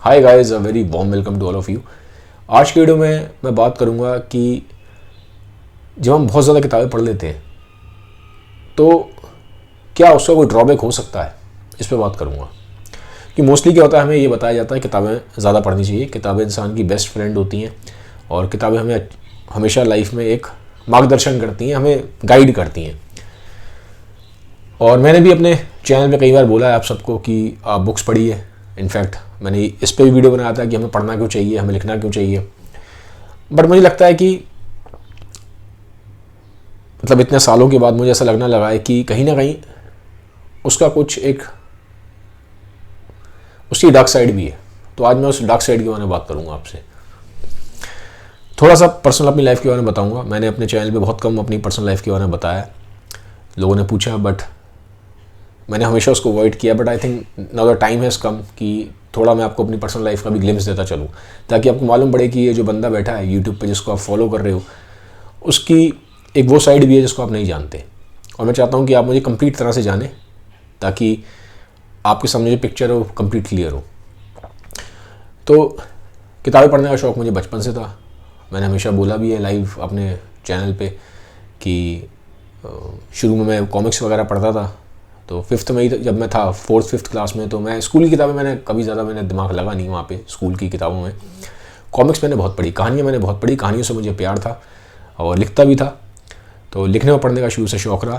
Hi guys, uh very warm welcome to all of you. आज की video में मैं बात करूंगा कि जब हम बहुत ज़्यादा किताबें पढ़ लेते हैं तो क्या उसका कोई ड्रॉबैक हो सकता है, इस पर बात करूंगा। कि मोस्टली क्या होता है, हमें ये बताया जाता है किताबें ज़्यादा पढ़नी चाहिए, किताबें इंसान की बेस्ट फ्रेंड होती हैं और किताबें हमें हमेशा लाइफ में एक मार्गदर्शन करती हैं, हमें गाइड करती हैं। और मैंने भी अपने चैनल पे कई बार बोला है आप सबको कि आप बुक्स पढ़िए। इनफैक्ट मैंने इस पर भी वीडियो बनाया था कि हमें पढ़ना क्यों चाहिए, हमें लिखना क्यों चाहिए। बट मुझे लगता है कि मतलब इतने सालों के बाद मुझे ऐसा लगने लगा है कि कहीं ना कहीं उसका कुछ एक उसकी डार्क साइड भी है। तो आज मैं उस डार्क साइड के बारे में बात करूंगा आपसे। थोड़ा सा पर्सनल अपनी लाइफ के बारे में बताऊंगा। मैंने अपने चैनल पे बहुत कम अपनी पर्सनल लाइफ के बारे में बताया, लोगों ने पूछा, बट मैंने हमेशा उसको अवॉइड किया। But I think now the time has come कि थोड़ा मैं आपको अपनी पर्सनल लाइफ का भी ग्लिम्स देता चलूँ, ताकि आपको मालूम पड़े कि ये जो बंदा बैठा है यूट्यूब पे जिसको आप फॉलो कर रहे हो, उसकी एक वो साइड भी है जिसको आप नहीं जानते। और मैं चाहता हूँ कि आप मुझे कंप्लीट तरह से जानें, ताकि आपके सामने जो पिक्चर है वो कंप्लीट क्लियर हो। तो किताबें पढ़ने का शौक़ मुझे बचपन से था। मैंने हमेशा बोला भी है लाइव अपने चैनल पे कि शुरू में मैं कॉमिक्स वगैरह पढ़ता था। तो 5th में ही जब मैं था 4th 5th क्लास में, तो मैं स्कूल की किताबें मैंने कभी ज़्यादा दिमाग लगा नहीं वहाँ पे स्कूल की किताबों में। कॉमिक्स मैंने बहुत पढ़ी, कहानियाँ मैंने बहुत पढ़ी, कहानियों से मुझे प्यार था और लिखता भी था। तो लिखने और पढ़ने का शुरू से शौक़ रहा।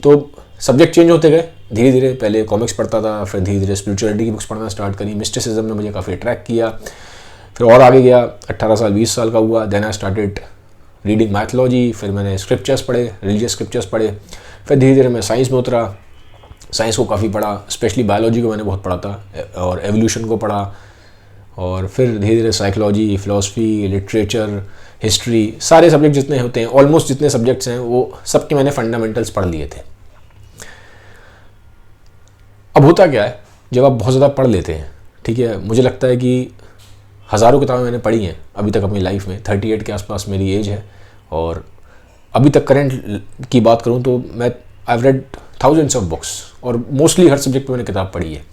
तो सब्जेक्ट चेंज होते गए धीरे धीरे। पहले कॉमिक्स पढ़ता था, फिर धीरे धीरे स्पिरिचुअलिटी की बुक्स पढ़ना स्टार्ट करी। मिस्टिसिज्म ने मुझे काफ़ी अट्रैक्ट किया। फिर और आगे गया, 18 साल 20 साल का हुआ, then I started reading mythology. फिर मैंने स्क्रिप्चर्स पढ़े, रिलीजियस स्क्रिप्चर्स पढ़े। फिर धीरे धीरे मैं साइंस में उतरा, साइंस को काफ़ी पढ़ा, स्पेशली बायोलॉजी को मैंने बहुत पढ़ा था और एवोल्यूशन को पढ़ा। और फिर धीरे धीरे साइकोलॉजी, फ़िलासफ़ी, लिटरेचर, हिस्ट्री, सारे सब्जेक्ट जितने होते हैं, ऑलमोस्ट जितने सब्जेक्ट्स हैं वो सबके मैंने फंडामेंटल्स पढ़ लिए थे। अब होता क्या है, जब आप बहुत ज़्यादा पढ़ लेते हैं, ठीक है, मुझे लगता है कि हज़ारों किताबें मैंने पढ़ी हैं अभी तक अपनी लाइफ में। 38 के आसपास मेरी एज है और अभी तक करंट की बात करूं तो मैं I read thousands of books और मोस्टली हर सब्जेक्ट पे मैंने किताब पढ़ी है।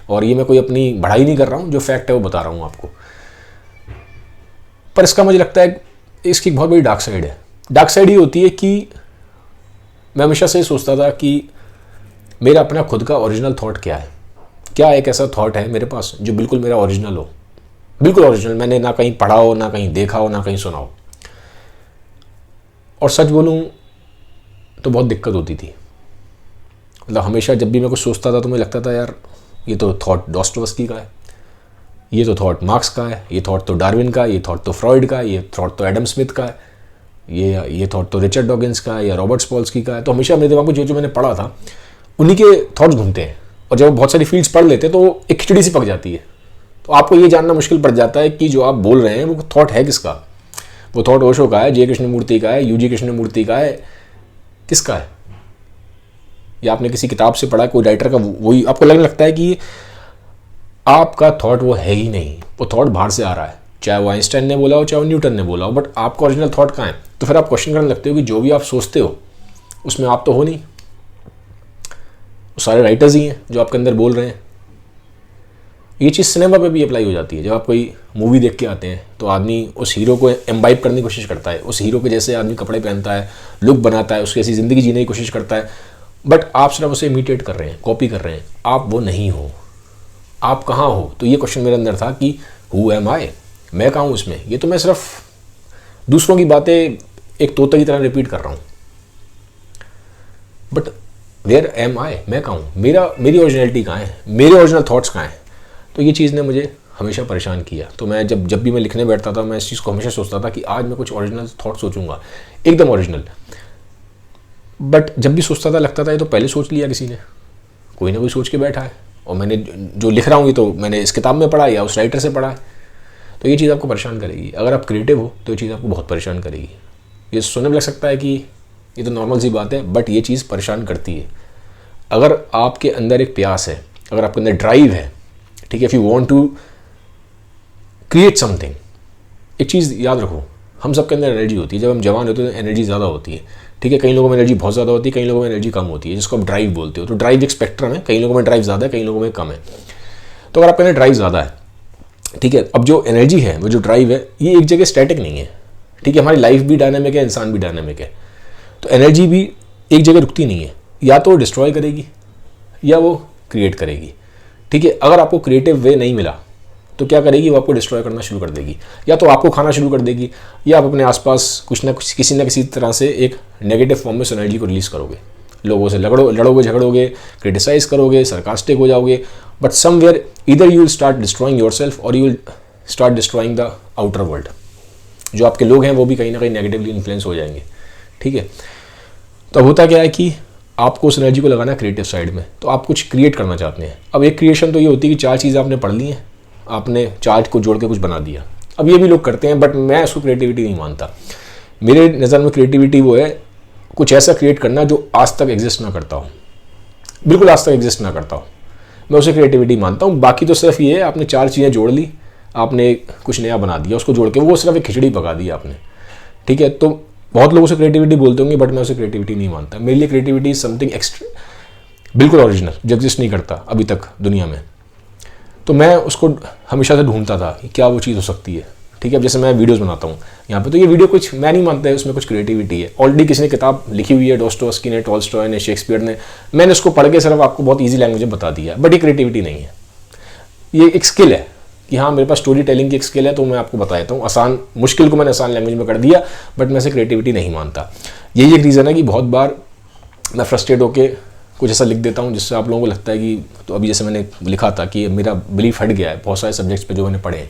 और ये मैं कोई अपनी बढ़ाई नहीं कर रहा हूँ, जो फैक्ट है वो बता रहा हूँ आपको। पर इसका मुझे लगता है इसकी बहुत बड़ी डार्क साइड है। डार्क साइड ये होती है कि मैं हमेशा से सोचता था कि मेरा अपना खुद का ओरिजिनल थॉट क्या है। क्या एक ऐसा थॉट है मेरे पास जो बिल्कुल मेरा ओरिजिनल हो, बिल्कुल ओरिजिनल, मैंने ना कहीं पढ़ा हो, ना कहीं देखा हो, ना कहीं सुना हो। और सच बोलूं तो बहुत दिक्कत होती थी। मतलब हमेशा जब भी मैं कुछ सोचता था तो मुझे लगता था यार ये तो थॉट डॉस्टोवस्की का है, ये तो थॉट मार्क्स का है, ये थॉट तो डार्विन का, ये थॉट तो फ्रॉइड का, ये थॉट तो एडम स्मिथ का है, ये थॉट तो रिचर्ड डॉकिंस का है या रॉबर्ट स्पॉल्स्की का है। तो हमेशा मेरे दिमाग में जो मैंने पढ़ा था उन्हीं के थॉट्स घूमते हैं। और जब बहुत सारी फील्ड्स पढ़ लेते हैं तो एक खिचड़ी सी पक जाती है। तो आपको ये जानना मुश्किल पड़ जाता है कि जो आप बोल रहे हैं वो थॉट है किसका। वो थॉट ओशो का है, जे कृष्णमूर्ति का है, यूजी कृष्णमूर्ति का है, किसका है? या आपने किसी किताब से पढ़ा, कोई राइटर का, वही आपको लगने लगता है कि आपका थॉट वो है ही नहीं, वो थॉट बाहर से आ रहा है। चाहे वो आइंस्टाइन ने बोला हो, चाहे वो न्यूटन ने बोला हो, बट आपका ओरिजिनल थॉट कहाँ है? तो फिर आप क्वेश्चन करने लगते हो कि जो भी आप सोचते हो उसमें आप तो हो नहीं, वो सारे राइटर्स ही हैं जो आपके अंदर बोल रहे हैं। ये चीज़ सिनेमा पे भी अप्लाई हो जाती है। जब आप कोई मूवी देख के आते हैं तो आदमी उस हीरो को एम्बाइब करने की कोशिश करता है, उस हीरो के जैसे आदमी कपड़े पहनता है, लुक बनाता है, उसकी ऐसी ज़िंदगी जीने की कोशिश करता है। बट आप सिर्फ उसे इमिटेट कर रहे हैं, कॉपी कर रहे हैं, आप वो नहीं हो। आप कहाँ हो? तो ये क्वेश्चन मेरे अंदर था कि हु एम आई, मैं कहाँ हूँ इसमें? ये तो मैं सिर्फ दूसरों की बातें एक तोते की तरह रिपीट कर रहा हूँ। बट वेयर एम आई, मैं कहाँ हूँ? मेरी ओरिजिनलिटी कहाँ है? मेरे ओरिजिनल थॉट्स कहाँ हैं? तो ये चीज़ ने मुझे हमेशा परेशान किया। तो मैं जब भी मैं लिखने बैठता था, मैं इस चीज़ को हमेशा सोचता था कि आज मैं कुछ ओरिजिनल थॉट सोचूंगा, एकदम ओरिजिनल। बट जब भी सोचता था लगता था ये तो पहले सोच लिया किसी ने, कोई ना कोई सोच के बैठा है। और मैंने जो लिख रहा हूँ ये तो मैंने इस किताब में पढ़ा या उस राइटर से पढ़ा है। तो ये चीज़ आपको परेशान करेगी। अगर आप क्रिएटिव हो तो ये चीज़ आपको बहुत परेशान करेगी। ये सुनने में लग सकता है कि ये तो नॉर्मल सी बात है, बट ये चीज़ परेशान करती है। अगर आपके अंदर एक प्यास है, अगर आपके अंदर ड्राइव है, ठीक है, if you want to create something, एक चीज़ याद रखो, हम सबके अंदर एनर्जी होती है। जब हम जवान होते हैं तो एनर्जी ज़्यादा होती है, ठीक है। कई लोगों में एनर्जी बहुत ज़्यादा होती है, कई लोगों में एनर्जी कम होती है, जिसको आप ड्राइव बोलते हो। तो ड्राइव एक स्पेक्ट्रम है, कई लोगों में ड्राइव ज़्यादा है, कई लोगों में कम है। तो अगर आपके अंदर ड्राइव ज़्यादा है ठीक है। अब जो एनर्जी है, वो जो ड्राइव है, ये एक जगह स्टैटिक नहीं है, ठीक है। हमारी लाइफ भी डायनामिक है, इंसान भी डायनामिक है, तो एनर्जी भी एक जगह रुकती नहीं है, या तो डिस्ट्रॉय करेगी या वो क्रिएट करेगी, ठीक है। अगर आपको क्रिएटिव वे नहीं मिला तो क्या करेगी, वो आपको डिस्ट्रॉय करना शुरू कर देगी, या तो आपको खाना शुरू कर देगी, या आप अपने आसपास कुछ ना कुछ किसी ना किसी तरह से एक नेगेटिव फॉर्म में उस एनर्जी को रिलीज़ करोगे, लोगों से लड़ोगे झगड़ोगे, क्रिटिसाइज करोगे, सरकास्टिक हो जाओगे, but somewhere either you will start destroying yourself और you will start destroying the outer world. जो आपके लोग हैं वो भी कहीं ना कहीं नेगेटिवली इन्फ्लुएंस हो जाएंगे, ठीक है। तो अब होता क्या है कि आपको उस एनर्जी को लगाना है क्रिएटिव साइड में, तो आप कुछ क्रिएट करना चाहते हैं। अब एक क्रिएशन तो ये होती है कि 4 चीज़ें आपने पढ़ ली हैं, आपने 4 को जोड़ के कुछ बना दिया। अब ये भी लोग करते हैं, बट मैं उसको क्रिएटिविटी नहीं मानता। मेरे नज़र में क्रिएटिविटी वो है कुछ ऐसा क्रिएट करना जो आज तक एग्जिस्ट ना करता हो, बिल्कुल आज तक एग्जिस्ट ना करता हो, मैं उसे क्रिएटिविटी मानता हूँ। बाकी तो सिर्फ ये है, आपने 4 चीज़ें जोड़ ली, आपने कुछ नया बना दिया उसको जोड़ के, वो सिर्फ एक खिचड़ी पका दी आपने, ठीक है। तो बहुत लोग उसे क्रिएटिविटी बोलते होंगे, बट मैं उसे क्रिएटिविटी नहीं मानता। मेरे लिए क्रिएटिविटी इज समथिंग एक्स्ट्रा, बिल्कुल ओरिजिनल, जो एग्जिस्ट नहीं करता अभी तक दुनिया में। तो मैं उसको हमेशा से ढूंढता था कि क्या वो चीज़ हो सकती है, ठीक है। अब जैसे मैं वीडियोस बनाता हूँ यहाँ पे, तो ये वीडियो कुछ मैं नहीं मानता है उसमें कुछ क्रिएटिविटी है। ऑलरेडी किसी ने किताब लिखी हुई है, डोस्टोव्स्की ने, टॉल्स्टॉय ने, शेक्सपियर ने, मैंने उसको पढ़ के सिर्फ आपको बहुत ईजी लैंग्वेज में बता दिया, बट ये क्रिएटिविटी नहीं है। ये एक स्किल है कि हाँ मेरे पास स्टोरी टेलिंग की एक स्किल है, तो मैं आपको बता देता हूँ। आसान मुश्किल को मैंने आसान लैंग्वेज में कर दिया, बट मैं इसे क्रिएटिविटी नहीं मानता। यही एक रीज़न है कि बहुत बार मैं फ्रस्ट्रेट होकर कुछ ऐसा लिख देता हूँ जिससे आप लोगों को लगता है कि, तो अभी जैसे मैंने लिखा था कि मेरा बिलीफ हट गया है बहुत सारे सब्जेक्ट्स पे जो मैंने पढ़े हैं,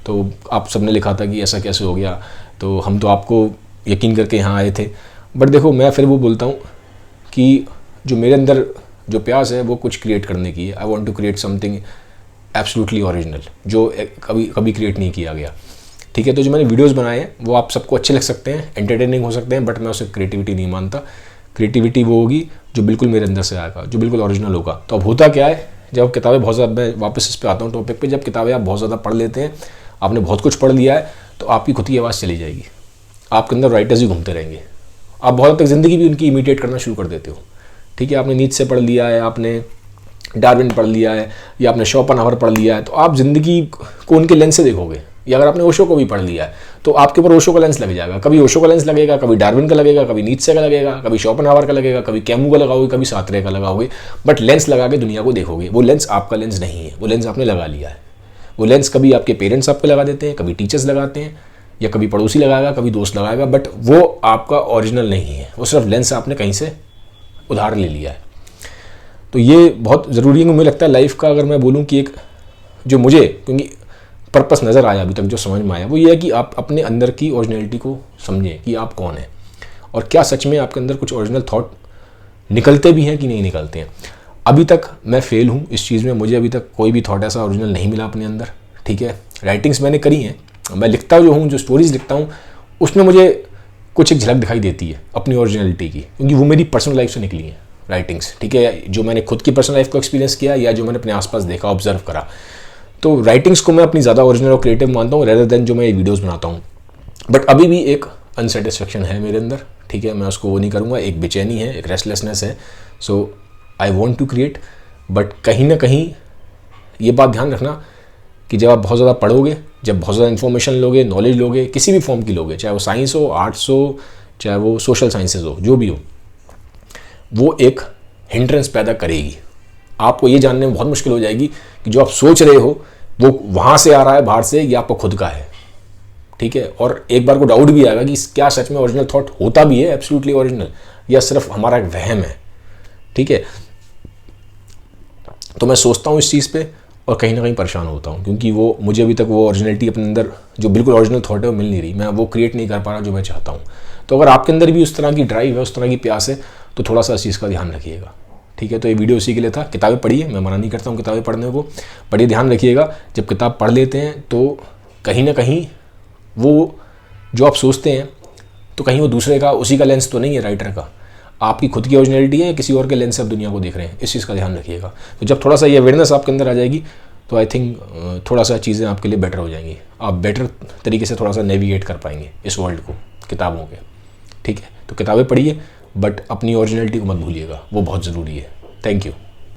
तो आप सबने लिखा था कि ऐसा कैसे हो गया, तो हम तो आपको यकीन करके यहाँ आए थे। बट देखो, मैं फिर वो बोलता हूँ कि जो मेरे अंदर जो प्यास है वो कुछ क्रिएट करने की है। I want to create something absolutely original, जो कभी क्रिएट नहीं किया गया, ठीक है। तो जो मैंने वीडियोज़ बनाए हैं वो आप सबको अच्छे लग सकते हैं, एंटरटेनिंग हो सकते हैं, बट मैं उसे क्रिएटिविटी नहीं मानता। क्रिएटिविटी वो होगी जो बिल्कुल मेरे अंदर से आएगा, जो बिल्कुल ओरिजिनल होगा। तो अब होता क्या है, जब किताबें बहुत ज़्यादा, मैं वापस इस पर आता हूँ टॉपिक पे, जब किताबें आप बहुत ज़्यादा पढ़ लेते हैं, आपने बहुत कुछ पढ़ लिया है, तो आपकी खुद की आवाज़ चली जाएगी, आपके अंदर राइटर्स ही घूमते रहेंगे, आप बहुत तक ज़िंदगी भी उनकी इमिटेट करना शुरू कर देते हो, ठीक है। आपने नीचे पढ़ लिया है, आपने डार्विन पढ़ लिया है, या आपने शोपेनहावर पढ़ लिया है, तो आप ज़िंदगी को उनके लेंस से देखोगे। या अगर आपने ओशो को भी पढ़ लिया है, तो आपके ऊपर ओशो का लेंस लग जाएगा। कभी ओशो का लेंस लगेगा, कभी डार्विन का लगेगा, कभी नीत्शे का लगेगा, कभी शोपेनहावर का लगेगा, कभी कैमू का लगाओगे, कभी सार्त्रे का लगाओगे, बट लेंस लगा के दुनिया को देखोगे। वो लेंस आपका लेंस नहीं है, वो लेंस आपने लगा लिया है। वो लेंस कभी आपके पेरेंट्स आप पे लगा देते हैं, कभी टीचर्स लगाते हैं, या कभी पड़ोसी लगाएगा, कभी दोस्त लगाएगा, बट वो आपका ओरिजिनल नहीं है, वो सिर्फ लेंस आपने कहीं से उधार ले लिया है। तो ये बहुत ज़रूरी है। मुझे लगता है लाइफ का, अगर मैं बोलूँ कि एक जो मुझे, क्योंकि पर्पस नज़र आया अभी तक, जो समझ में आया, वो ये है कि आप अपने अंदर की ओरिजिनलिटी को समझें कि आप कौन हैं, और क्या सच में आपके अंदर कुछ ओरिजिनल थॉट निकलते भी हैं कि नहीं निकलते हैं। अभी तक मैं फेल हूँ इस चीज़ में, मुझे अभी तक कोई भी थॉट ऐसा ओरिजिनल नहीं मिला अपने अंदर, ठीक है। राइटिंग्स मैंने करी हैं, मैं लिखता जो हूँ, जो स्टोरीज़ लिखता हूँ, उसमें मुझे कुछ एक झलक दिखाई देती है अपनी ओरिजिनलिटी की, क्योंकि वो मेरी पर्सनल लाइफ से निकली हैं राइटिंग्स, ठीक है। जो मैंने खुद की पर्सनल लाइफ को एक्सपीरियंस किया, या जो मैंने अपने आसपास देखा, ऑब्जर्व करा, तो राइटिंग्स को मैं अपनी ज़्यादा ओरिजिनल और क्रिएटिव मानता हूँ रेदर देन जो मैं वीडियोस बनाता हूँ। बट अभी भी एक अनसेटिस्फेक्शन है मेरे अंदर, ठीक है, मैं उसको वो नहीं करूँगा, एक बेचैनी है, एक रेस्टलेसनेस है। So I want to create, but कहीं ना कहीं ये बात ध्यान रखना कि जब आप बहुत ज़्यादा पढ़ोगे, जब बहुत ज़्यादा इन्फॉर्मेशन लोगे, नॉलेज लोगे, किसी भी फॉर्म की लोगे, चाहे वो साइंस हो, आर्ट्स हो, चाहे वो सोशल साइंसेज हो, जो भी हो, वो एक हिंड्रेंस पैदा करेगी। आपको ये जानने में बहुत मुश्किल हो जाएगी कि जो आप सोच रहे हो वो वहाँ से आ रहा है बाहर से, या आपको खुद का है, ठीक है। और एक बार को डाउट भी आएगा कि क्या सच में ओरिजिनल थॉट होता भी है एब्सोल्युटली ओरिजिनल, या सिर्फ हमारा एक वहम है, ठीक है। तो मैं सोचता हूँ इस चीज़ पे, और कहीं ना कहीं परेशान होता हूँ, क्योंकि वो मुझे अभी तक वो ओरिजिनलिटी अपने अंदर जो बिल्कुल ओरिजिनल थॉट है वो मिल नहीं रही, मैं वो क्रिएट नहीं कर पा रहा जो मैं चाहता हूँ। तो अगर आपके अंदर भी उस तरह की ड्राइव है, उस तरह की प्यास है, तो थोड़ा सा इस चीज़ का ध्यान रखिएगा, ठीक है। तो ये वीडियो उसी के लिए था। किताबें पढ़िए, मैं मना नहीं करता हूँ किताबें पढ़ने को, बट ये ध्यान रखिएगा, जब किताब पढ़ लेते हैं तो कहीं ना कहीं वो जो आप सोचते हैं, तो कहीं वो दूसरे का, उसी का लेंस तो नहीं है राइटर का, आपकी खुद की ओरिजिनलिटी है, या किसी और के लेंस से आप दुनिया को देख रहे हैं, इस चीज़ का ध्यान रखिएगा। तो जब थोड़ा सा ये अवेयरनेस आपके अंदर आ जाएगी, तो आई थिंक थोड़ा सा चीज़ें आपके लिए बेटर हो जाएंगी, आप बेटर तरीके से थोड़ा सा नेविगेट कर पाएंगे इस वर्ल्ड को किताबों के, ठीक है। तो किताबें पढ़िए, बट अपनी ओरिजिनलिटी को मत भूलिएगा, वो बहुत ज़रूरी है। Thank you.